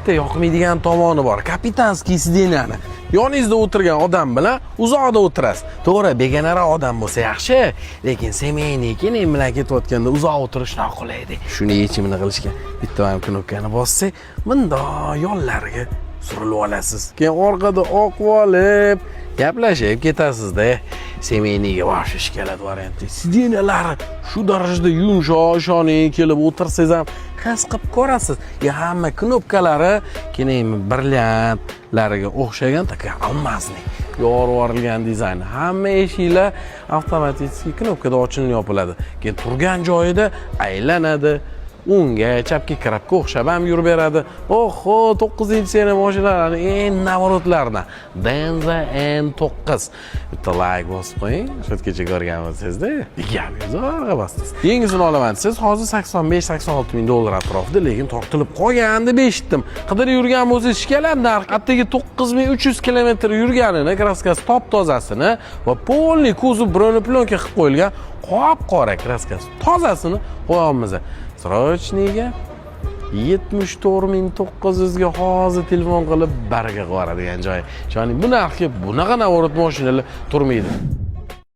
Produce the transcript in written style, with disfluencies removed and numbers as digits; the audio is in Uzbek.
bitta yoqmaydigan tomoni bor. Kapitanskiy sideniyani. Yoningizda o'tirgan odam bilan uzoqda o'tirasiz. To'g'ri, begonaroq odam bo'lsa yaxshi, lekin semeyniy keling bilan ketayotganda uzoq o'tirish noqulay. Shuni yechimini qilishga bitta ham knopkani bossak, bundoq yonlariga surilib olasiz. Keyin orqada oqib olib, gaplashib ketasizda. Semeyniyga boshish keladi varianti. Sideniyalari shu darajada yumshoq, ishoning, kelib o'tirsangiz ham his qilib ko'rasiz. Hamma knopkalari keyin brilliantlariga o'xshagan taka almasniy yorib yuborilgan dizayn. Hamma eshiklar avtomatik knopkada ochilib yopiladi. Keyin turgan joyida aylanadi. Unga chapga kirabga o'xshab ham yurib beradi. Oho, 9-seriya mashinalarning eng navorotlardan Denza N9. Bitta like bosib qo'ying. Shotgacha ko'rgan bo'lsangiz-da, gap yo'q, bosasiz. Yangisini olaman siz hozir 85-86 ming dollar atrofida, lekin tortilib qolgan deb eshitdim. Qidirib yurgan bo'lsangiz ishkalar narx atigi 9300 kilometr yurganini, kraskasi top-tozasini va polniy kuzov broneplyonka qilib qo'yilgan qop-qora kraskasi tozasini qo'yamiz. Srochniga 74.900 ga hozir telefon qilib barga qo'yadigan joy. Ya'ni bu narxga bunaqa navorot mashinalar turmaydi.